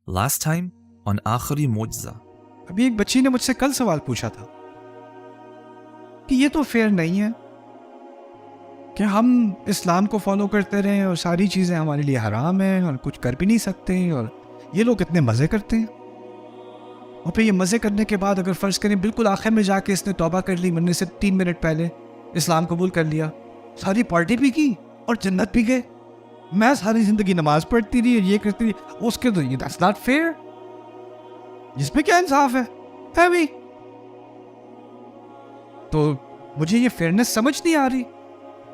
Last time on آخری معجزہ. ابھی ایک بچی نے مجھ سے کل سوال پوچھا تھا کہ یہ تو فیئر نہیں ہے کہ ہم اسلام کو فالو کرتے رہیں اور ساری چیزیں ہمارے لیے حرام ہیں اور کچھ کر بھی نہیں سکتے، اور یہ لوگ اتنے مزے کرتے ہیں، اور پھر یہ مزے کرنے کے بعد اگر فرض کریں بالکل آخر میں جا کے اس نے توبہ کر لی، مرنے سے 3 منٹ پہلے اسلام قبول کر لیا، ساری پارٹی بھی کی اور جنت بھی گئے، میں ساری زندگی نماز پڑھتی رہی اور یہ کرتی رہی، اس کے تو یہ that's not fair، جس میں کیا انصاف ہے بھی؟ تو مجھے یہ فیئرنس سمجھ نہیں آ رہی۔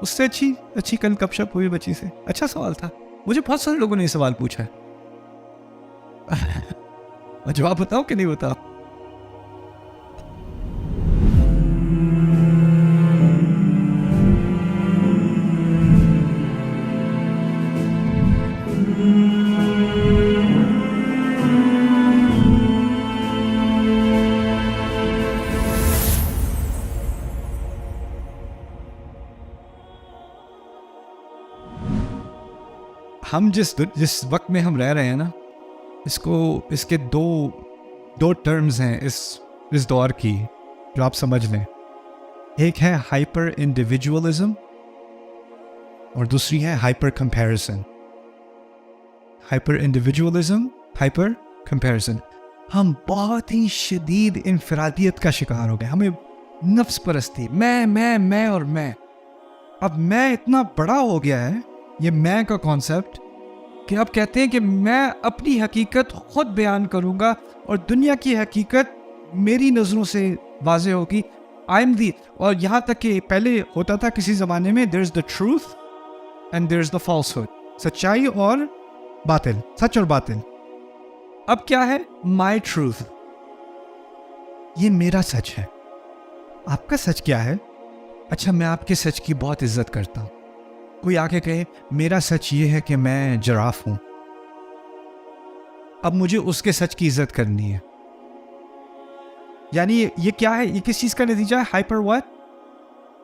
اس سے اچھی کل گپ شپ ہوئی بچی سے، اچھا سوال تھا، مجھے بہت سارے لوگوں نے یہ سوال پوچھا ہے اور جواب بتاؤ کہ نہیں بتاؤ؟ ہم جس وقت میں ہم رہ رہے ہیں نا، اس کے دو ٹرمز ہیں اس دور کی جو آپ سمجھ لیں۔ ایک ہے ہائپر انڈیویجولزم اور دوسری ہے hyper comparison. Hyper individualism, hyper comparison. ہم بہت ہی شدید انفرادیت کا شکار ہو گئے، ہمیں نفس پرستی، میں اور میں۔ اب میں اتنا بڑا ہو گیا ہے، یہ میں کا کانسیپٹ، کہ اب کہتے ہیں کہ میں اپنی حقیقت خود بیان کروں گا اور دنیا کی حقیقت میری نظروں سے واضح ہوگی۔ اور یہاں تک کہ پہلے ہوتا تھا کسی زمانے میں there is the truth and there is the falsehood، سچائی اور باطل، سچ اور باطل۔ اب کیا ہے؟ my truth، یہ میرا سچ ہے۔ آپ کا سچ کیا ہے؟ اچھا، میں آپ کے سچ کی بہت عزت کرتا ہوں۔ کوئی آ کے کہے میرا سچ یہ ہے کہ میں جراف ہوں، اب مجھے اس کے سچ کی عزت کرنی ہے۔ یعنی یہ کیا ہے؟ یہ کس چیز کا نتیجہ ہے؟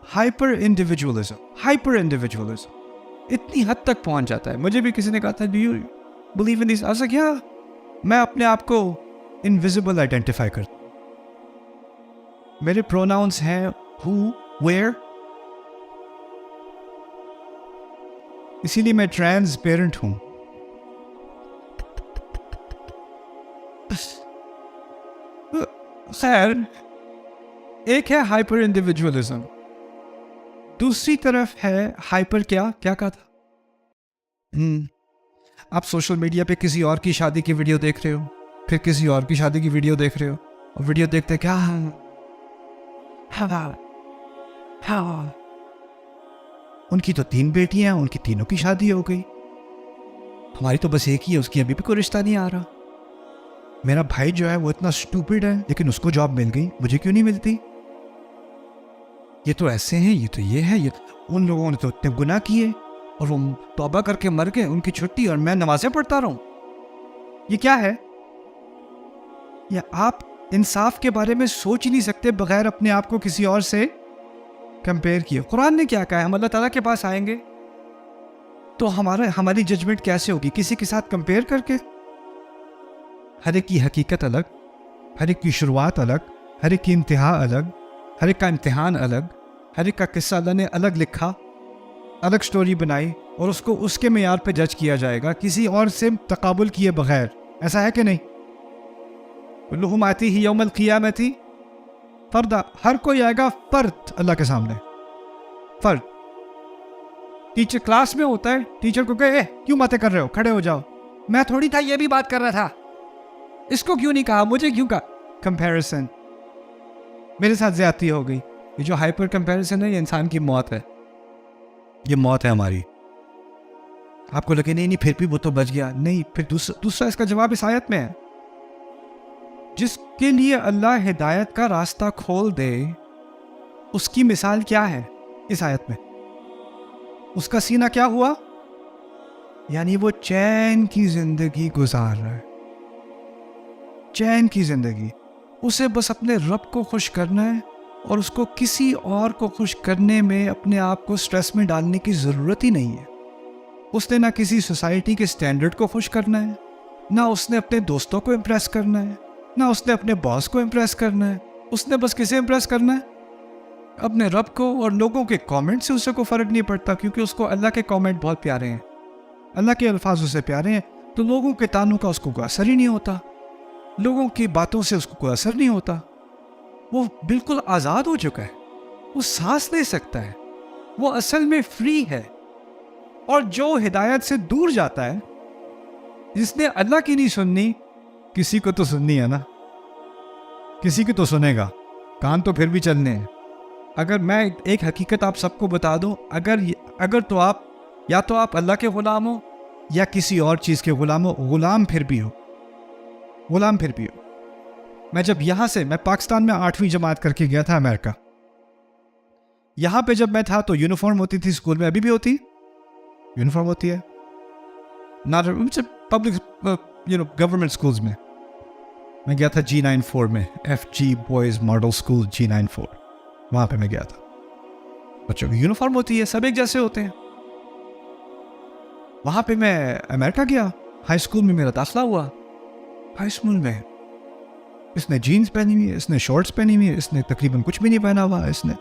Hyper individualism. ہائپر انڈیویجولزم اتنی حد تک پہنچ جاتا ہے۔ مجھے بھی کسی نے کہا تھا ڈو یو بلیو ان دس؟ ایسا کیا؟ میں اپنے آپ کو انویزیبل آئیڈینٹیفائی کرتا ہوں، میرے پروناؤنس ہیں ہو، ویئر، اسی لیے میں ٹرانسپیرنٹ ہوں۔ خیر، ایک ہے ہائپر انڈیویجولزم، دوسری طرف ہے ہائپر کیا کہا تھا؟ آپ سوشل میڈیا پہ کسی اور کی شادی کی ویڈیو دیکھ رہے ہو، پھر کسی اور کی شادی کی ویڈیو دیکھ رہے ہو، اور ویڈیو دیکھتے کیا ان کی تو 3 بیٹیاں ہیں، ان کی تینوں کی شادی ہو گئی، ہماری تو بس ایک ہی ہے، اس کی ابھی بھی کوئی رشتہ نہیں آ رہا۔ میرا بھائی جو ہے وہ اتنا اسٹوپڈ ہے لیکن اس کو جاب مل گئی، مجھے کیوں نہیں ملتی؟ یہ تو ایسے ہیں، یہ تو یہ ہے، ان لوگوں نے تو اتنے گناہ کیے اور وہ توبہ کر کے مر گئے، ان کی چھٹی، اور میں نمازیں پڑھتا رہوں۔ یہ کیا ہے؟ یا آپ انصاف کے بارے میں سوچ ہی نہیں سکتے بغیر اپنے آپ کو کسی اور سے کمپیئر کیے۔ قرآن نے کیا کہا ہے؟ ہم اللہ تعالیٰ کے پاس آئیں گے تو ہماری ججمنٹ کیسے ہوگی؟ کسی کے ساتھ کمپیئر کر کے؟ ہر ایک کی حقیقت الگ، ہر ایک کی شروعات الگ، ہر ایک کی انتہا الگ، ہر ایک کا امتحان الگ، ہر ایک کا قصہ اللہ نے الگ لکھا، الگ سٹوری بنائی، اور اس کو اس کے معیار پہ جج کیا جائے گا کسی اور سے تقابل کیے بغیر۔ ایسا ہے کہ نہیں؟ کلہم آتیہ یوم القیامۃ فردا، ہر کوئی آئے گا فرد اللہ کے سامنے، فرد۔ ٹیچر کلاس میں ہوتا ہے، ٹیچر کو کہے کیوں باتیں کر رہے ہو، کھڑے ہو جاؤ، میں تھوڑی تھا، یہ بھی بات کر رہا تھا، اس کو کیوں نہیں کہا، مجھے کیوں کہا؟ کمپیریزن، میرے ساتھ زیادتی ہو گئی۔ یہ جو ہائپر کمپیریزن ہے، یہ انسان کی موت ہے، یہ موت ہے ہماری۔ آپ کو لگے نہیں پھر بھی وہ تو بچ گیا، نہیں، پھر دوسرا اس کا جواب اس آیت میں ہے۔ جس کے لیے اللہ ہدایت کا راستہ کھول دے، اس کی مثال کیا ہے اس آیت میں؟ اس کا سینہ کیا ہوا؟ یعنی وہ چین کی زندگی گزار رہا ہے، چین کی زندگی، اسے بس اپنے رب کو خوش کرنا ہے، اور اس کو کسی اور کو خوش کرنے میں اپنے آپ کو سٹریس میں ڈالنے کی ضرورت ہی نہیں ہے۔ اس نے نہ کسی سوسائٹی کے سٹینڈرڈ کو خوش کرنا ہے، نہ اس نے اپنے دوستوں کو امپریس کرنا ہے، نہ اس نے اپنے باس کو امپریس کرنا ہے. اس نے بس کسے امپریس کرنا ہے؟ اپنے رب کو. اور لوگوں کے کامنٹ سے اسے کوئی فرق نہیں پڑتا، کیونکہ اس کو اللہ کے کامنٹ بہت پیارے ہیں، اللہ کے الفاظ اسے پیارے ہیں. تو لوگوں کے تانوں کا اس کو کوئی اثر ہی نہیں ہوتا، لوگوں کی باتوں سے اس کو کوئی اثر نہیں ہوتا. وہ بالکل آزاد ہو چکا ہے، وہ سانس لے سکتا ہے، وہ اصل میں فری ہے. اور جو ہدایت سے دور جاتا ہے، جس نے اللہ کی نہیں سننی، کسی کو تو سننی ہے نا، کسی کی تو سنے گا، کان تو پھر بھی چلنے ہیں. اگر میں ایک حقیقت آپ سب کو بتا دوں، اگر تو آپ یا تو آپ اللہ کے غلام ہو یا کسی اور چیز کے غلام ہو، غلام پھر بھی ہو، غلام پھر بھی ہو. میں جب یہاں سے، میں پاکستان میں 8ویں جماعت کر کے گیا تھا امریکہ. یہاں پہ جب میں تھا تو یونیفارم ہوتی تھی اسکول میں، ابھی بھی ہوتی یونیفارم ہوتی ہے پبلک گورنمنٹ اسکولز میں. میں گیا تھا G94 میں، FG boys model school G94، وہاں پہ میں گیا تھا. بچوں کی یونیفارم ہوتی ہے، سب ایک جیسے ہوتے ہیں. وہاں پہ میں امریکہ گیا، ہائی اسکول میں میرا داخلہ ہوا. ہائی اسکول میں اس نے جینز پہنی ہوئی ہے، اس نے شارٹس پہنی ہوئی ہے، اس نے تقریباً کچھ بھی نہیں پہنا ہوا. اس نے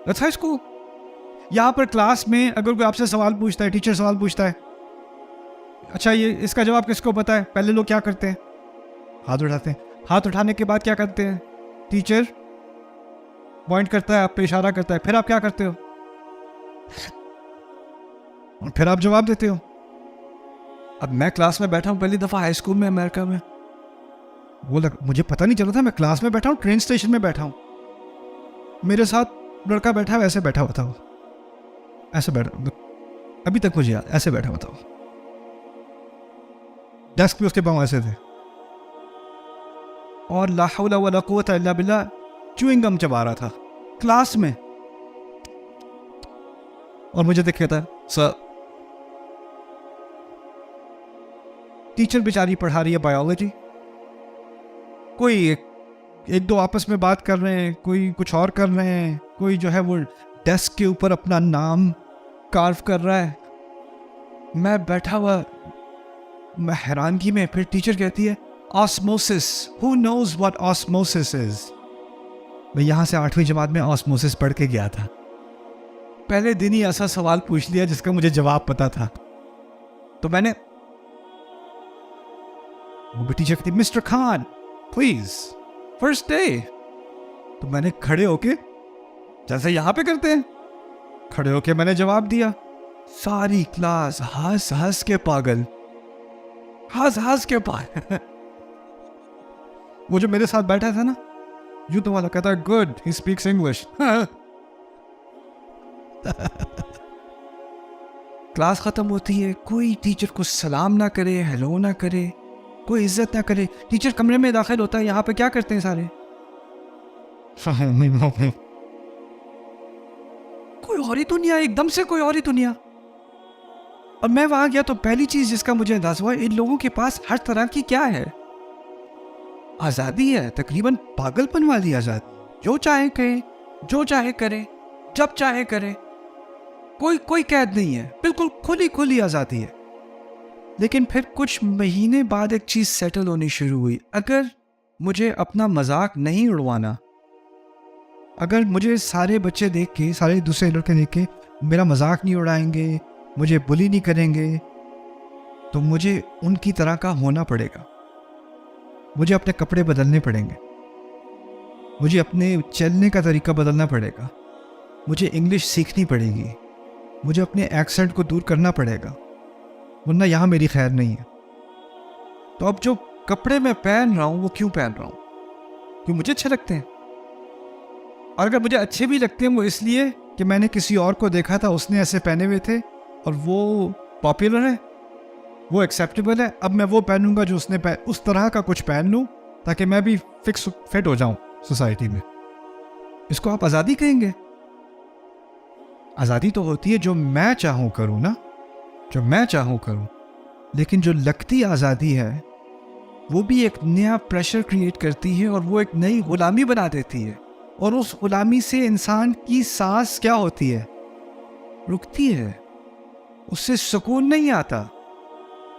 ہائی اسکول. یہاں پر کلاس میں اگر کوئی آپ سے سوال پوچھتا ہے، ٹیچر سوال پوچھتا ہے، اچھا یہ اس کا جواب کس کو پتا ہے، پہلے لوگ کیا کرتے ہیں؟ ہاتھ اٹھاتے ہیں. ہاتھ اٹھانے کے بعد کیا کرتے ہیں؟ ٹیچر پوائنٹ کرتا ہے، آپ پہ اشارہ کرتا ہے، پھر آپ کیا کرتے ہو؟ اور پھر آپ جواب دیتے ہو. اب میں کلاس میں بیٹھا ہوں پہلی دفعہ ہائی اسکول میں امریکہ میں، مجھے پتہ نہیں چلا تھا میں کلاس میں بیٹھا ہوں، ٹرین اسٹیشن میں بیٹھا ہوں. میرے ساتھ لڑکا بیٹھا ہے، ایسے بیٹھا ہوا تھا، ایسے بیٹھا، ابھی تک مجھے یاد، ایسے بیٹھا ہوا تھا. ڈیسک پہ اس کے پاؤں ایسے تھے، اور لا حول ولا قوت الا باللہ چوئنگ گم چبا رہا تھا کلاس میں. اور مجھے دیکھ کہتا ہے سر. ٹیچر بیچاری پڑھا رہی ہے بایولوجی، کوئی ایک دو آپس میں بات کر رہے ہیں، کوئی کچھ اور کر رہے ہیں، کوئی جو ہے وہ ڈیسک کے اوپر اپنا نام کارو کر رہا ہے. میں بیٹھا ہوا، میں حیرانگی میں. پھر ٹیچر کہتی ہے osmosis, who knows what osmosis is. میں یہاں سے 8ویں جماعت میں آسموسس پڑھ کے گیا تھا. پہلے دن ہی ایسا سوال پوچھ لیا جس کا مجھے جواب پتا تھا. تو میں نے، وہ ٹیچر کہتی mister Khan please first day. تو میں نے کھڑے ہو کے، جیسے یہاں پہ کرتے ہیں، کھڑے ہو کے میں نے جواب دیا. ساری کلاس ہنس ہنس کے پاگل، ہنس ہنس کے پاگل. وہ جو میرے ساتھ بیٹھا تھا نا، یوں تو والا کہتا ہے good he speaks English. Class ختم ہوتی ہے، کوئی ٹیچر کو سلام نہ کرے، ہیلو نہ کرے، کوئی عزت نہ کرے. ٹیچر کمرے میں داخل ہوتا ہے، یہاں پہ کیا کرتے ہیں سارے؟ کوئی اور ہی دنیا، ایک دم سے کوئی اور ہی دنیا. اور میں وہاں گیا تو پہلی چیز جس کا مجھے اندازہ ہوا، ان لوگوں کے پاس ہر طرح کی کیا ہے، آزادی ہے، تقریباً پاگل پن والی آزادی. جو چاہے کہے، جو چاہے کرے، جب چاہے کرے، کوئی قید نہیں ہے، بالکل کھلی آزادی ہے. لیکن پھر کچھ مہینے بعد ایک چیز سیٹل ہونی شروع ہوئی. اگر مجھے اپنا مذاق نہیں اڑوانا، اگر مجھے سارے بچے دیکھ کے، سارے دوسرے لڑکے دیکھ کے میرا مذاق نہیں اڑائیں گے، مجھے بلی نہیں کریں گے، تو مجھے ان کی طرح کا ہونا پڑے گا. مجھے اپنے کپڑے بدلنے پڑیں گے، مجھے اپنے چلنے کا طریقہ بدلنا پڑے گا، مجھے انگلش سیکھنی پڑے گی، مجھے اپنے ایکسنٹ کو دور کرنا پڑے گا، ورنہ یہاں میری خیر نہیں ہے. تو اب جو کپڑے میں پہن رہا ہوں وہ کیوں پہن رہا ہوں؟ کیوں مجھے اچھے لگتے ہیں. اور اگر مجھے اچھے بھی لگتے ہیں وہ اس لیے کہ میں نے کسی اور کو دیکھا تھا، اس نے ایسے پہنے ہوئے تھے اور وہ پاپولر ہے، وہ ایکسیپٹیبل ہے. اب میں وہ پہنوں گا جو اس نے اس طرح کا کچھ پہن لوں تاکہ میں بھی فکس فٹ ہو جاؤں سوسائٹی میں. اس کو آپ آزادی کہیں گے؟ آزادی تو ہوتی ہے جو میں چاہوں کروں نا، جو میں چاہوں کروں. لیکن جو لگتی آزادی ہے وہ بھی ایک نیا پریشر کریٹ کرتی ہے، اور وہ ایک نئی غلامی بنا دیتی ہے. اور اس غلامی سے انسان کی سانس کیا ہوتی ہے؟ رکتی ہے، اس سے سکون نہیں آتا.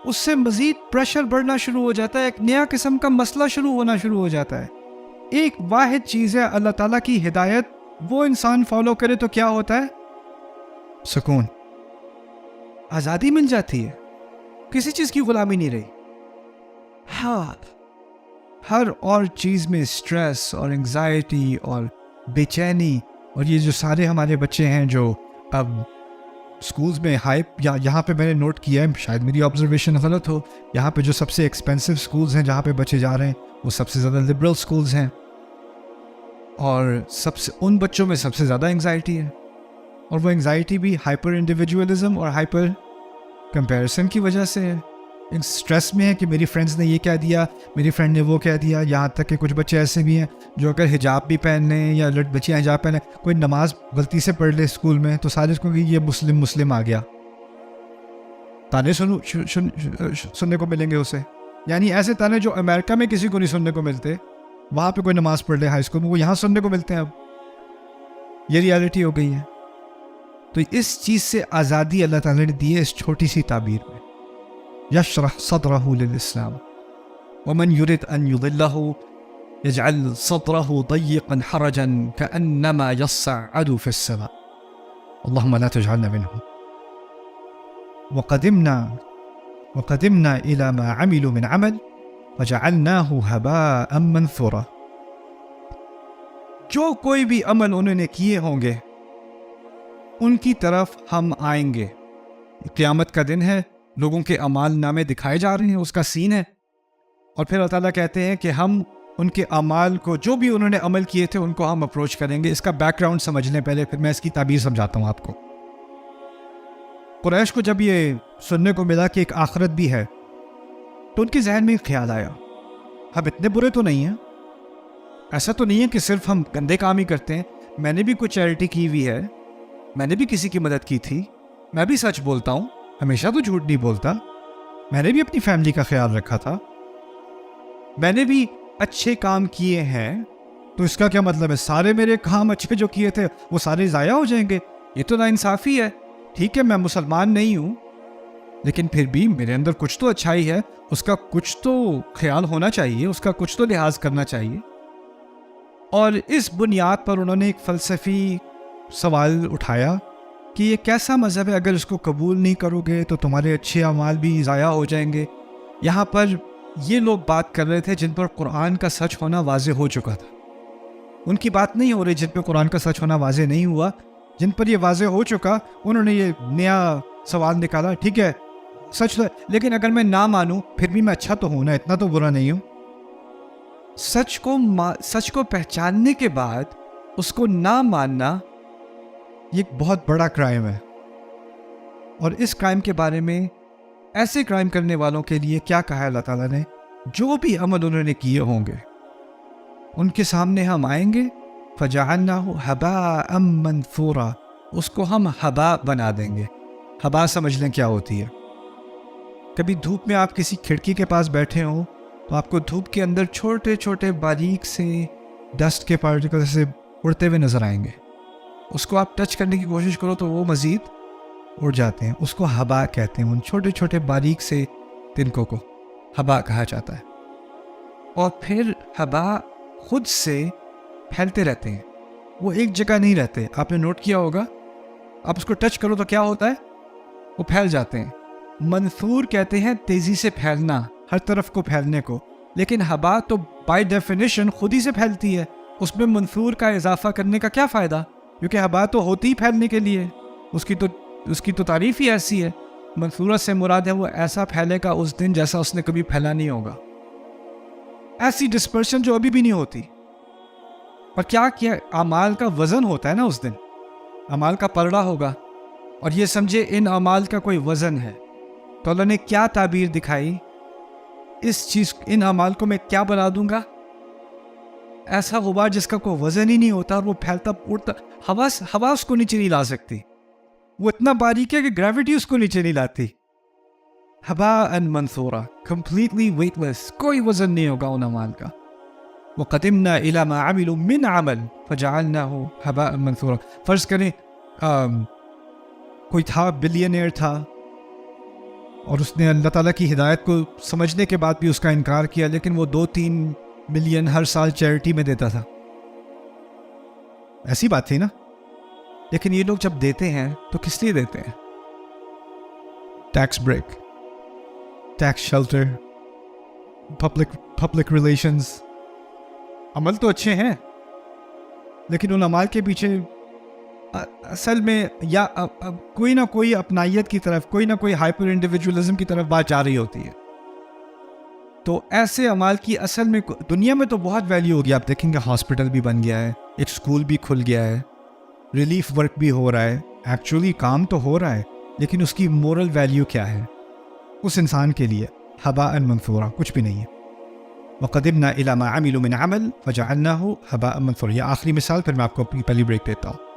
اس سے مزید پریشر بڑھنا شروع ہو جاتا ہے، ایک نیا قسم کا مسئلہ شروع ہونا شروع ہو جاتا ہے۔ ایک واحد چیز ہے اللہ تعالیٰ کی ہدایت، وہ انسان فالو کرے تو کیا ہوتا ہے؟ سکون، آزادی مل جاتی ہے، کسی چیز کی غلامی نہیں رہی۔ ہاں، ہر اور چیز میں سٹریس اور انگزائٹی اور بے چینی، اور یہ جو سارے ہمارے بچے ہیں جو اب سکولز میں ہائپ، یا یہاں پہ میں نے نوٹ کیا ہے، شاید میری آبزرویشن غلط ہو، یہاں پہ جو سب سے ایکسپینسو سکولز ہیں جہاں پہ بچے جا رہے ہیں وہ سب سے زیادہ لبرل سکولز ہیں، اور ان بچوں میں سب سے زیادہ انگزائٹی ہے، اور وہ انگزائٹی بھی ہائپر انڈیویجولزم اور ہائپر کمپیریسن کی وجہ سے ہے۔ اسٹریس میں ہے کہ میری فرینڈز نے یہ کہہ دیا، میری فرینڈ نے وہ کہہ دیا، یہاں تک کہ کچھ بچے ایسے بھی ہیں جو اگر حجاب بھی پہن لیں یا بچیاں حجاب پہن لیں، کوئی نماز غلطی سے پڑھ لے اسکول میں تو سارے اس کو کہ یہ مسلم آ گیا، تانے سننے کو ملیں گے اسے۔ یعنی ایسے تانے جو امریکہ میں کسی کو نہیں سننے کو ملتے، وہاں پہ کوئی نماز پڑھ لے ہائی اسکول میں، وہ یہاں سننے کو ملتے ہیں۔ اب یہ ریالٹی ہو گئی ہے۔ تو اس چیز سے آزادی اللہ تعالیٰ نے دی ہے اس چھوٹی سی تعبیر میں، یشرح صدرہ للاسلام ومن يرد ان يضله يجعل صدره ضيقا حرجا كأنما يصعد في السماء اللهم لا تجعلنا منهم وقدمنا الى ما عملوا من عمل وجعلناه هباء منثورا۔ جو کوئی بھی عمل انہوں نے کیے ہوں گے ان کی طرف ہم آئیں گے۔ قیامت کا دن ہے، لوگوں کے اعمال نامے دکھائے جا رہے ہیں، اس کا سین ہے، اور پھر اللہ تعالیٰ کہتے ہیں کہ ہم ان کے اعمال کو، جو بھی انہوں نے عمل کیے تھے ان کو ہم اپروچ کریں گے۔ اس کا بیک گراؤنڈ سمجھ لیں پہلے، پھر میں اس کی تعبیر سمجھاتا ہوں آپ کو۔ قریش کو جب یہ سننے کو ملا کہ ایک آخرت بھی ہے تو ان کے ذہن میں ایک خیال آیا، ہم اتنے برے تو نہیں ہیں، ایسا تو نہیں ہے کہ صرف ہم گندے کام ہی کرتے ہیں، میں نے بھی کوئی چیریٹی کی ہوئی ہے، میں نے بھی کسی کی مدد کی تھی، میں بھی سچ بولتا ہوں، ہمیشہ تو جھوٹ نہیں بولتا، میں نے بھی اپنی فیملی کا خیال رکھا تھا، میں نے بھی اچھے کام کیے ہیں، تو اس کا کیا مطلب ہے سارے میرے کام اچھے جو کیے تھے وہ سارے ضائع ہو جائیں گے؟ یہ تو ناانصافی ہے۔ ٹھیک ہے میں مسلمان نہیں ہوں، لیکن پھر بھی میرے اندر کچھ تو اچھائی ہے، اس کا کچھ تو خیال ہونا چاہیے، اس کا کچھ تو لحاظ کرنا چاہیے۔ اور اس بنیاد پر انہوں نے ایک فلسفی سوال اٹھایا کہ یہ کیسا مذہب ہے، اگر اس کو قبول نہیں کرو گے تو تمہارے اچھے اعمال بھی ضائع ہو جائیں گے۔ یہاں پر یہ لوگ بات کر رہے تھے جن پر قرآن کا سچ ہونا واضح ہو چکا تھا، ان کی بات نہیں ہو رہی جن پہ قرآن کا سچ ہونا واضح نہیں ہوا، جن پر یہ واضح ہو چکا انہوں نے یہ نیا سوال نکالا۔ ٹھیک ہے سچ ہے، لیکن اگر میں نہ مانوں پھر بھی میں اچھا تو ہوں نا، اتنا تو برا نہیں ہوں۔ سچ کو پہچاننے کے بعد اس کو نہ ماننا یہ ایک بہت بڑا کرائم ہے، اور اس کرائم کے بارے میں ایسے کرائم کرنے والوں کے لیے کیا کہا ہے اللہ تعالیٰ نے؟ جو بھی عمل انہوں نے کیے ہوں گے ان کے سامنے ہم آئیں گے، فَجَعَلْنَاهُ هَبَاءً مَنْثُورًا، اس کو ہم ہبا بنا دیں گے۔ ہبا سمجھ لیں کیا ہوتی ہے۔ کبھی دھوپ میں آپ کسی کھڑکی کے پاس بیٹھے ہوں تو آپ کو دھوپ کے اندر چھوٹے چھوٹے باریک سے ڈسٹ کے پارٹیکل سے اڑتے ہوئے نظر آئیں گے، اس کو آپ ٹچ کرنے کی کوشش کرو تو وہ مزید اڑ جاتے ہیں، اس کو ہبا کہتے ہیں، ان چھوٹے چھوٹے باریک سے تنکوں کو ہبا کہا جاتا ہے۔ اور پھر ہبا خود سے پھیلتے رہتے ہیں، وہ ایک جگہ نہیں رہتے۔ آپ نے نوٹ کیا ہوگا، آپ اس کو ٹچ کرو تو کیا ہوتا ہے؟ وہ پھیل جاتے ہیں۔ منثور کہتے ہیں تیزی سے پھیلنا، ہر طرف کو پھیلنے کو، لیکن ہبا تو بائی ڈیفینیشن خود ہی سے پھیلتی ہے، اس میں منثور کا اضافہ کرنے کا کیا فائدہ؟ کیونکہ ہبا تو ہوتی ہی پھیلنے کے لیے، اس کی تو تعریف ہی ایسی ہے۔ منصورہ سے مراد ہے وہ ایسا پھیلے گا اس دن جیسا اس نے کبھی پھیلا نہیں ہوگا، ایسی ڈسپرشن جو ابھی بھی نہیں ہوتی۔ اور کیا اعمال کا وزن ہوتا ہے نا، اس دن اعمال کا پلڑا ہوگا، اور یہ سمجھے ان اعمال کا کوئی وزن ہے۔ تو اللہ نے کیا تعبیر دکھائی؟ اس چیز، ان اعمال کو میں کیا بنا دوں گا؟ ایسا غبار جس کا کوئی وزن ہی نہیں ہوتا، اور وہ پھیلتا اڑتا، ہوا اس کو نیچے نہیں لا سکتی، وہ اتنا باریک ہے کہ گریوٹی اس کو نیچے نہیں لاتی۔ ہباء منثورا، کمپلیٹلی ویٹ لیس، کوئی وزن نہیں ہوگا ان اعمال کا۔ وقدمنا الى ما عملوا من عمل فجعلناه هباء منثورا۔ فرض کریں کوئی تھا، بلینئر تھا، اور اس نے اللہ تعالیٰ کی ہدایت کو سمجھنے کے بعد بھی اس کا انکار کیا، لیکن وہ 2-3 ملین ہر سال چیریٹی میں دیتا تھا. ایسی بات تھی نا. لیکن یہ لوگ جب دیتے ہیں تو کس لیے دیتے ہیں؟ Tax break, tax shelter, public relations. عمل تو اچھے ہیں، لیکن ان عمال کے پیچھے اصل میں یا کوئی نہ کوئی اپنائیت کی طرف، کوئی نہ کوئی ہائپر انڈیویجولزم کی طرف بات جا رہی ہوتی ہے. تو ایسے اعمال کی اصل میں دنیا میں تو بہت ویلیو ہوگی. آپ دیکھیں گے ہاسپٹل بھی بن گیا ہے، ایک اسکول بھی کھل گیا ہے، ریلیف ورک بھی ہو رہا ہے، ایکچولی کام تو ہو رہا ہے، لیکن اس کی مورل ویلیو کیا ہے اس انسان کے لیے؟ ہباء منثورا، کچھ بھی نہیں ہے. وَقَدِمْنَا إِلَى مَا عَمِلُوا مِنْ عَمَلٍ فَجَعَلْنَاهُ هَبَاءً مَنثُورًا. یہ آخری مثال، پھر میں آپ کو اپنی پہلی بریک دیتا ہوں.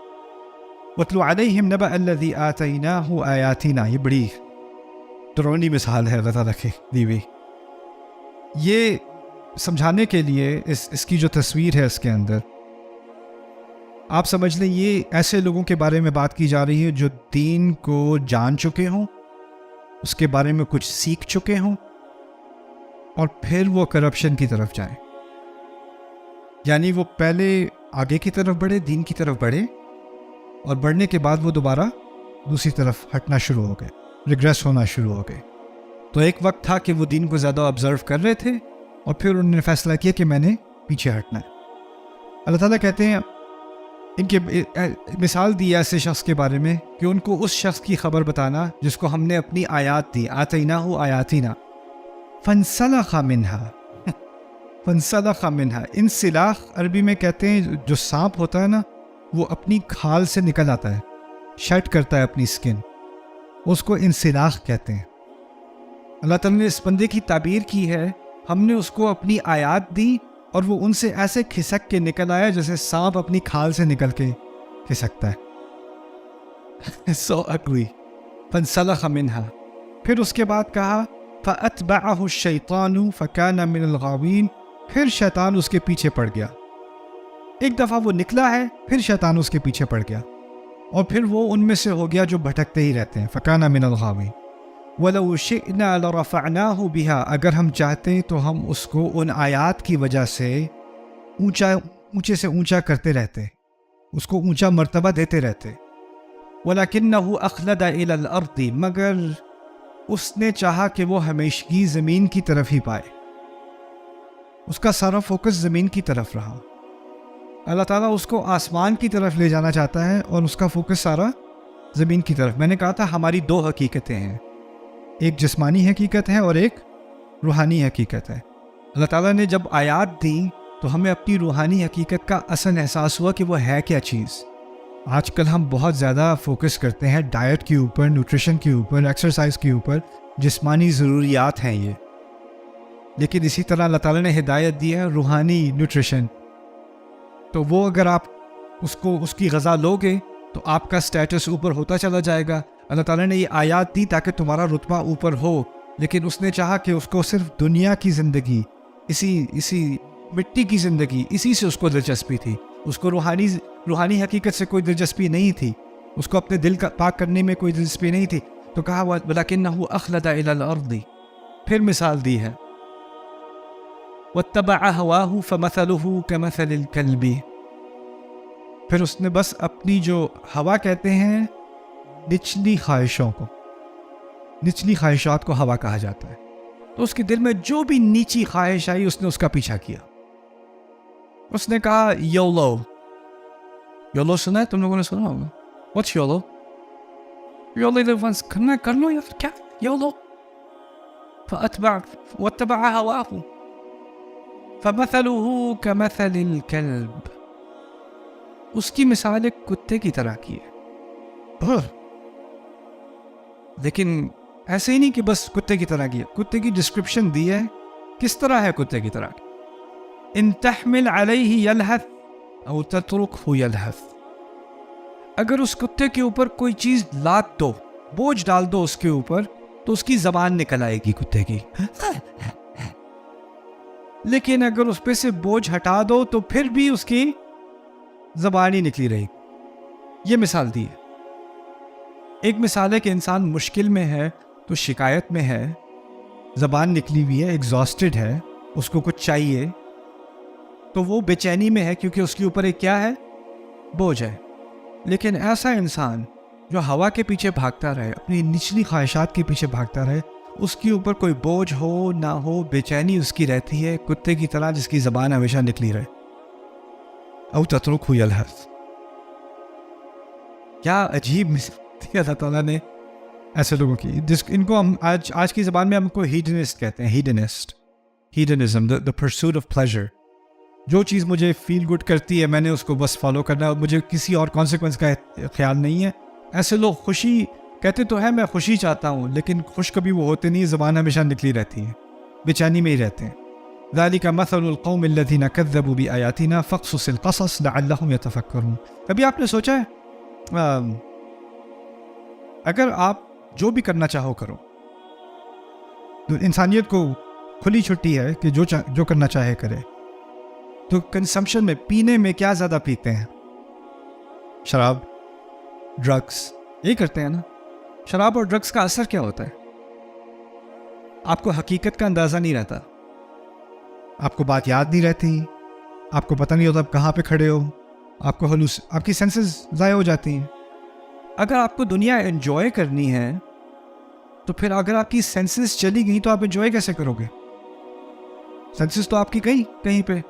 وَاتْلُ عَلَيْهِمْ نَبَأَ الَّذِي آتَيْنَاهُ آيَاتِنَا. یہ بڑی ڈرونی مثال ہے اللہ تعالیٰ کی دی ہوئی. یہ سمجھانے کے لیے اس کی جو تصویر ہے اس کے اندر آپ سمجھ لیں یہ ایسے لوگوں کے بارے میں بات کی جا رہی ہے جو دین کو جان چکے ہوں، اس کے بارے میں کچھ سیکھ چکے ہوں، اور پھر وہ کرپشن کی طرف جائیں. یعنی وہ پہلے آگے کی طرف بڑھے، دین کی طرف بڑھے، اور بڑھنے کے بعد وہ دوبارہ دوسری طرف ہٹنا شروع ہو گئے، ریگریس ہونا شروع ہو گئے. تو ایک وقت تھا کہ وہ دین کو زیادہ آبزرو کر رہے تھے، اور پھر انہوں نے فیصلہ کیا کہ میں نے پیچھے ہٹنا ہے. اللہ تعالیٰ کہتے ہیں ان کے مثال دی ایسے شخص کے بارے میں کہ ان کو اس شخص کی خبر بتانا جس کو ہم نے اپنی آیات دی، آتیناہ آیاتنا فانسلخ منہا. فانسلخ منہا، انسلاخ عربی میں کہتے ہیں جو سانپ ہوتا ہے نا، وہ اپنی کھال سے نکل آتا ہے، شیڈ کرتا ہے اپنی سکن، اس کو انسلاخ کہتے ہیں. اللہ تعالیٰ نے اس بندے کی تعبیر کی ہے، ہم نے اس کو اپنی آیات دی اور وہ ان سے ایسے کھسک کے نکل آیا جیسے سانپ اپنی کھال سے نکل کے کھسکتا ہے. سو اگلی. فانسلخ منہا. پھر اس کے بعد کہا فَأَتْبَعَهُ الشَّيْطَانُ فَكَانَ مِنَ الْغَاوِينَ. پھر شیطان اس کے پیچھے پڑ گیا. ایک دفعہ وہ نکلا ہے، پھر شیطان اس کے پیچھے پڑ گیا، اور پھر وہ ان میں سے ہو گیا جو بھٹکتے ہی رہتے ہیں. فَكَانَ مِنَ الْغَاوِينَ. وَلَوْ شِئْنَا لَرَفَعْنَاهُ بِهَا. اگر ہم چاہتے تو ہم اس کو ان آیات کی وجہ سے اونچے سے اونچا کرتے رہتے، اس کو اونچا مرتبہ دیتے رہتے. وَلَكِنَّهُ أَخْلَدَ إِلَى الْأَرْضِ. مگر اس نے چاہا کہ وہ ہمیشگی زمین کی طرف ہی پائے، اس کا سارا فوکس زمین کی طرف رہا. اللہ تعالیٰ اس کو آسمان کی طرف لے جانا چاہتا ہے اور اس کا فوکس سارا زمین کی طرف. میں نے کہا تھا ہماری دو حقیقتیں ہیں، ایک جسمانی حقیقت ہے اور ایک روحانی حقیقت ہے. اللہ تعالیٰ نے جب آیات دیں تو ہمیں اپنی روحانی حقیقت کا اصل احساس ہوا کہ وہ ہے کیا چیز. آج کل ہم بہت زیادہ فوکس کرتے ہیں ڈائٹ کے اوپر، نیوٹریشن کے اوپر، ایکسرسائز کے اوپر، جسمانی ضروریات ہیں یہ. لیکن اسی طرح اللہ تعالیٰ نے ہدایت دی ہے روحانی نیوٹریشن. تو وہ اگر آپ اس کی غذا لوگے تو آپ کا سٹیٹس اوپر ہوتا چلا جائے گا. اللہ تعالیٰ نے یہ آیات دی تاکہ تمہارا رتبہ اوپر ہو، لیکن اس نے چاہا کہ اس کو صرف دنیا کی زندگی، اسی مٹی کی زندگی، اسی سے اس کو دلچسپی تھی. اس کو روحانی حقیقت سے کوئی دلچسپی نہیں تھی، اس کو اپنے دل کا پاک کرنے میں کوئی دلچسپی نہیں تھی. تو کہا وَلَكِنَّهُ أَخْلَدَ إِلَى الْأَرْضِ. پھر مثال دی ہے وَاتَّبَعَ هَوَاهُ فَمَثَلُهُ كَمَثَلِ الْكَلْبِ. پھر اس نے بس اپنی جو ہوا کہتے ہیں نچلی خواہشوں کو، نچلی خواہشات کو ہوا کہا جاتا ہے. تو اس کے دل میں جو بھی نیچی خواہش آئی اس نے اس کا پیچھا کیا. اس نے کہا یولو. یولو سنا ہے؟ تم لوگوں نے سنا ہوگا. What's YOLO? یولو ونس کرنا کر لو یا پھر کیا یولو. واتبع هواه فمثله كمثل الكلب. اس کی مثال ایک کتے کی طرح کی ہے. لیکن ایسے ہی نہیں کہ بس کتے کی طرح کی ہے، کتے کی ڈسکرپشن دی ہے کس طرح ہے کتے کی طرح کی. ان تحمل علیہ یلہث او تترکہ یلہث. اگر اس کتے کے اوپر کوئی چیز لاد دو، بوجھ ڈال دو اس کے اوپر، تو اس کی زبان نکل آئے گی کتے کی. لیکن اگر اس پہ سے بوجھ ہٹا دو تو پھر بھی اس کی زبان ہی نکلی رہے گی. یہ مثال دی ہے. ایک مثال ہے کہ انسان مشکل میں ہے تو شکایت میں ہے, زبان نکلی ہوئی ہے, ایگزاسٹڈ ہے, اس کو کچھ چاہیے, تو وہ بے چینی میں ہے کیونکہ اس کے اوپر ایک کیا ہے, بوجھ ہے. لیکن ایسا انسان جو ہوا کے پیچھے بھاگتا رہے, اپنی نچلی خواہشات کے پیچھے بھاگتا رہے, اس کے اوپر کوئی بوجھ ہو نہ ہو, بے چینی اس کی رہتی ہے کتے کی طرح جس کی زبان ہمیشہ نکلی رہے. او تترکہ یلہث. کیا عجیب مثال اللہ تعالیٰ نے ایسے لوگوں کی, ان کو ہم آج کی زبان میں ہم کو ہیڈنسٹ کہتے ہیں. ہیڈنزم, the pursuit of pleasure. جو چیز مجھے فیل گڈ کرتی ہے میں نے اس کو بس فالو کرنا ہے, مجھے کسی اور کانسیکوینس کا خیال نہیں ہے. ایسے لوگ خوشی کہتے تو ہے میں خوشی چاہتا ہوں, لیکن خوش کبھی وہ ہوتے نہیں, زبان ہمیشہ نکلی رہتی ہے, بے چینی میں ہی رہتے ہیں. ذَلِكَ مَثَلُ الْقَوْمِ الَّذِينَ كَذَّبُوا بِآيَاتِنَا فَاقْصُصِ الْقَصَصَ لَعَلَّهُمْ يَتَفَكَّرُونَ. کبھی آپ نے سوچا ہے اگر آپ جو بھی کرنا چاہو کرو, تو انسانیت کو کھلی چھٹی ہے کہ جو کرنا چاہے کرے, تو کنسمپشن میں, پینے میں کیا زیادہ پیتے ہیں؟ شراب, ڈرگس, یہی کرتے ہیں نا. شراب اور ڈرگس کا اثر کیا ہوتا ہے؟ آپ کو حقیقت کا اندازہ نہیں رہتا, آپ کو بات یاد نہیں رہتی, آپ کو پتہ نہیں ہوتا آپ کہاں پہ کھڑے ہو, آپ کو آپ کی سینسز ضائع ہو جاتی ہیں. اگر آپ کو دنیا انجوائے کرنی ہے تو پھر اگر آپ کی سینسز چلی گئی تو آپ انجوائے کیسے کرو گے؟ سینسز تو آپ کی گئی کہیں پہ.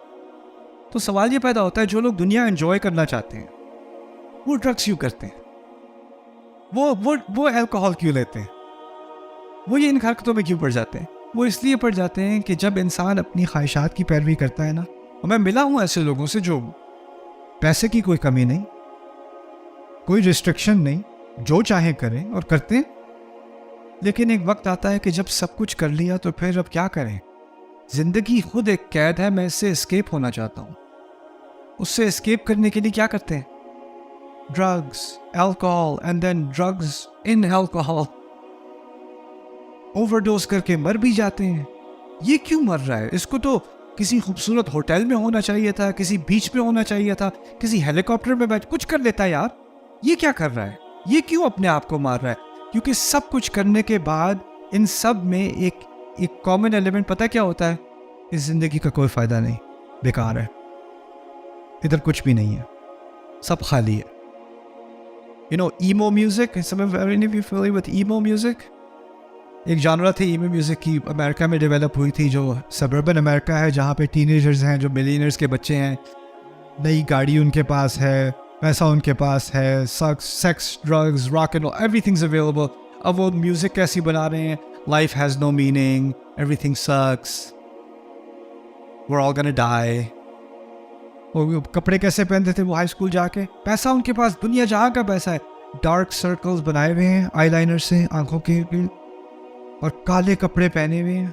تو سوال یہ پیدا ہوتا ہے جو لوگ دنیا انجوائے کرنا چاہتے ہیں وہ ڈرگس کیوں کرتے ہیں, وہ الکوہول کیوں لیتے ہیں, وہ یہ ان حرکتوں میں کیوں پڑ جاتے ہیں؟ وہ اس لیے پڑ جاتے ہیں کہ جب انسان اپنی خواہشات کی پیروی کرتا ہے نا, اور میں ملا ہوں ایسے لوگوں سے جو پیسے کی کوئی کمی نہیں, کوئی ریسٹرکشن نہیں, جو چاہیں کریں اور کرتے ہیں, لیکن ایک وقت آتا ہے کہ جب سب کچھ کر لیا تو پھر اب کیا کریں؟ زندگی خود ایک قید ہے, میں اس سے اسکیپ ہونا چاہتا ہوں. اس سے اسکیپ کرنے کے لیے کیا کرتے ہیں؟ Drugs, alcohol, and then drugs in alcohol, overdose کر کے مر بھی جاتے ہیں. یہ کیوں مر رہا ہے؟ اس کو تو کسی خوبصورت ہوٹل میں ہونا چاہیے تھا, کسی بیچ پہ ہونا چاہیے تھا, کسی ہیلی کاپٹر میں بیٹھ کچھ کر لیتا یار. یہ کیا کر رہا ہے؟ یہ کیوں اپنے آپ کو مار رہا ہے؟ کیونکہ سب کچھ کرنے کے بعد ان سب میں ایک کامن ایلیمنٹ پتہ کیا ہوتا ہے؟ اس زندگی کا کوئی فائدہ نہیں, بیکار ہے, ادھر کچھ بھی نہیں ہے, سب خالی ہے. ایمو میوزک, ایمو میوزک ایک جانرا تھی ایمو میوزک کی, امریکہ میں ڈیولپ ہوئی تھی, جو سبربن امریکہ ہے جہاں پہ ٹینیجرز ہیں جو ملینئرز کے بچے ہیں, نئی گاڑی ان کے پاس ہے, پیسہ ان کے پاس ہے, sex, drugs, rock and every things available. اب وہ میوزک کیسی بنا رہے ہیں؟ Life has no meaning, everything sucks, we're all gonna die. وہ کپڑے کیسے پہنتے تھے وہ ہائی اسکول جا کے؟ پیسہ ان کے پاس دنیا جہاں کا پیسہ ہے, ڈارک سرکلز بنائے ہوئے ہیں آئی لائنر سے آنکھوں کے, اور کالے کپڑے پہنے ہوئے ہیں.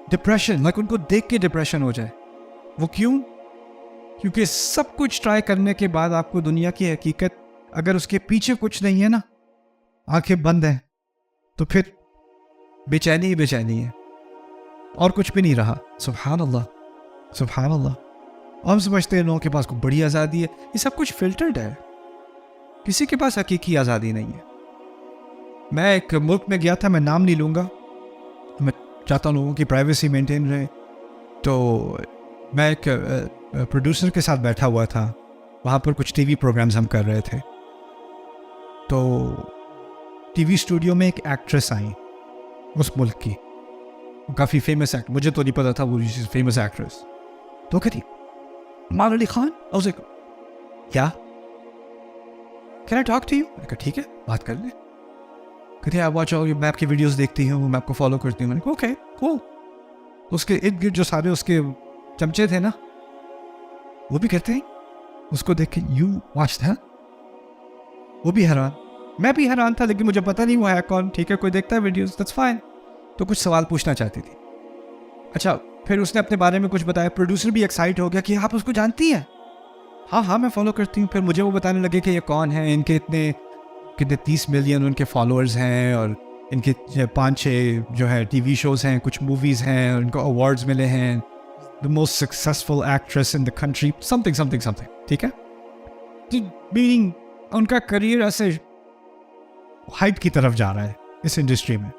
ڈپریشن, ان کو دیکھ کے ڈپریشن ہو جائے. وہ کیوں؟ کیونکہ سب کچھ ٹرائی کرنے کے بعد آپ کو دنیا کی حقیقت, اگر اس کے پیچھے کچھ نہیں ہے نا, آنکھیں بند ہیں, تو پھر بے چینی ہی بے چینی ہے, اور کچھ بھی نہیں رہا. سبحان اللہ, سبحان اللہ. ہم سمجھتے ہیں لوگوں کے پاس کوئی بڑی آزادی ہے, یہ سب کچھ فلٹرڈ ہے, کسی کے پاس حقیقی آزادی نہیں ہے. میں ایک ملک میں گیا تھا, میں نام نہیں لوں گا, میں چاہتا ہوں لوگوں کی پرائیویسی مینٹین رہے. تو میں ایک پروڈیوسر کے ساتھ بیٹھا ہوا تھا, وہاں پر کچھ ٹی وی پروگرامز ہم کر رہے تھے. تو ٹی وی اسٹوڈیو میں ایک ایکٹریس آئیں اس ملک کی, کافی فیمس ایکٹر, مجھے تو نہیں پتا تھا وہ فیمس ایکٹریس. تو کہتی مان علی خان, اسے کیا can I talk to you? میں کہا ٹھیک ہے بات کر لیں. کہتے آپ واچ, میں آپ کی ویڈیوز دیکھتی ہوں, میں آپ کو فالو کرتی ہوں. میں نے کہا اوکے کول. اس کے ارد گرد جو سارے اس کے چمچے تھے نا, وہ بھی کہتے ہیں اس کو دیکھ کے یو واچ تھا. وہ بھی حیران, میں بھی حیران تھا, لیکن مجھے پتا نہیں وہ ہے کون. ٹھیک ہے, کوئی دیکھتا ہے ویڈیوز, دیٹس فائن. تو کچھ سوال پوچھنا چاہتی تھی. اچھا, پھر اس نے اپنے بارے میں کچھ بتایا. پروڈیوسر بھی ایکسائٹ ہو گیا کہ آپ اس کو جانتی ہیں؟ ہاں میں فالو کرتی ہوں. پھر مجھے وہ بتانے لگے کہ یہ کون ہے, ان کے اتنے 30 ملین ان کے فالوورز ہیں, اور ان کے 5-6 جو ہے ٹی وی شوز ہیں, کچھ موویز ہیں, ان کو ایوارڈز ملے ہیں, the most successful actress in the country, something. ٹھیک ہے, میننگ ان کا کریئر ایسے ہائٹ کی طرف جا رہا ہے اس انڈسٹری میں.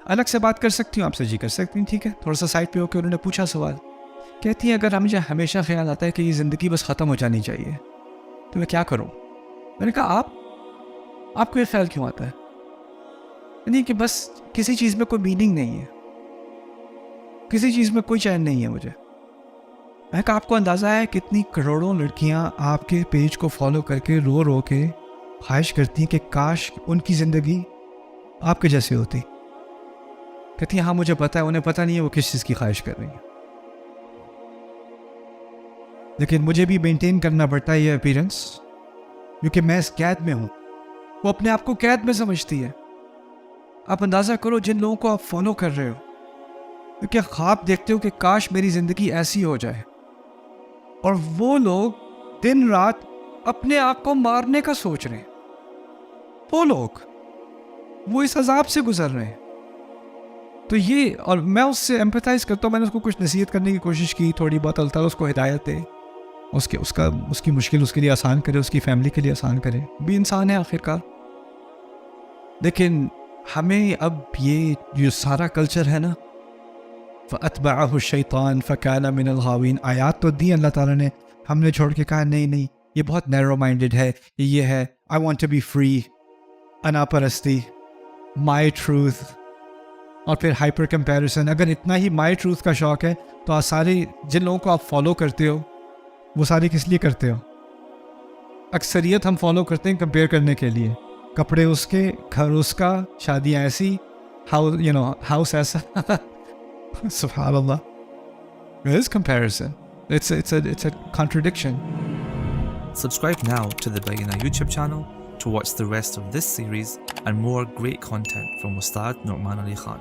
الگ سے بات کر سکتی ہوں آپ سے؟ جی کر سکتی ہوں. ٹھیک ہے. تھوڑا سا سائڈ پہ ہو کے انہوں نے پوچھا سوال. کہتی ہیں اگر مجھے ہمیشہ خیال آتا ہے کہ یہ زندگی بس ختم ہو جانی چاہیے تو میں کیا کروں؟ میں نے کہا آپ کو یہ خیال کیوں آتا ہے؟ یعنی کہ بس کسی چیز میں کوئی میننگ نہیں ہے, کسی چیز میں کوئی چین نہیں ہے مجھے. میں نے کہا آپ کو اندازہ ہے کتنی کروڑوں لڑکیاں آپ کے پیج کو فالو کر کے رو رو کے خواہش کرتی ہیں کہ کاش ان کی زندگی آپ کے جیسے ہوتی. کہتی ہیں ہاں مجھے پتا ہے, انہیں پتہ نہیں ہے وہ کس چیز کی خواہش کر رہی ہیں, لیکن مجھے بھی مینٹین کرنا پڑتا ہے یہ اپیرنس کیونکہ میں اس قید میں ہوں. وہ اپنے آپ کو قید میں سمجھتی ہے. آپ اندازہ کرو جن لوگوں کو آپ فالو کر رہے ہو, کیونکہ خواب دیکھتے ہو کہ کاش میری زندگی ایسی ہو جائے, اور وہ لوگ دن رات اپنے آپ کو مارنے کا سوچ رہے ہیں. وہ اس عذاب سے گزر رہے ہیں. تو یہ, اور میں اس سے ایمپیتھائز کرتا ہوں. میں نے اس کو کچھ نصیحت کرنے کی کوشش کی تھوڑی بہت. اللہ تعالیٰ اس کو ہدایت دے, اس کی مشکل اس کے لیے آسان کرے, اس کی فیملی کے لیے آسان کرے. بھی انسان ہے آخر کار. لیکن ہمیں اب یہ جو سارا کلچر ہے نا, فَأَتْبَعَهُ الشَّيْطَانُ فَكَانَ مِنَ الْغَاوِينَ, آیات تو دی اللہ تعالیٰ نے, ہم نے چھوڑ کے کہا نہیں یہ بہت نیرو مائنڈڈ ہے, یہ ہے I want to be free, انا پرستی, مائی ٹروتھ, اور پھر ہائپر کمپیریزن. اگر اتنا ہی مائی ٹروتھ کا شوق ہے تو آپ سارے جن لوگوں کو آپ فالو کرتے ہو وہ سارے کس لیے کرتے ہو؟ اکثریت ہم فالو کرتے ہیں کمپیئر کرنے کے لیے. کپڑے اس کے, گھر اس کا, شادیاں ایسی, ہاؤس ایسا. سبحان اللہ. It is comparison. It's a contradiction. Subscribe now to the Bayyinah YouTube channel to watch the rest of this series and more great content from Ustad Nu'man Ali Khan.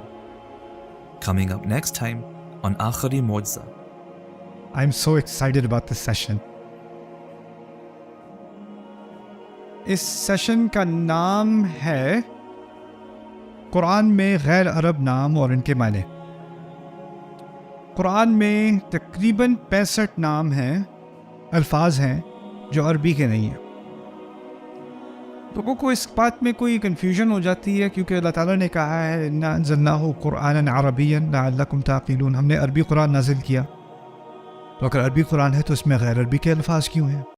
Coming up next time on Akhari Mojza. I'm so excited about this session. اس session کا نام ہے قرآن میں غیر عرب نام اور ان کے معنی. قرآن میں تقریباً 65 نام ہیں, الفاظ ہیں جو عربی کے نہیں ہیں. لوگوں کو اس بات میں کوئی کنفیوژن ہو جاتی ہے کیونکہ اللہ تعالیٰ نے کہا ہے اِنَّا أَنزَلْنَاهُ قُرْآنًا عَرَبِيًّا لَعَلَّكُمْ تَعْقِلُونَ, ہم نے عربی قرآن نازل کیا. تو اگر عربی قرآن ہے تو اس میں غیر عربی کے الفاظ کیوں ہیں؟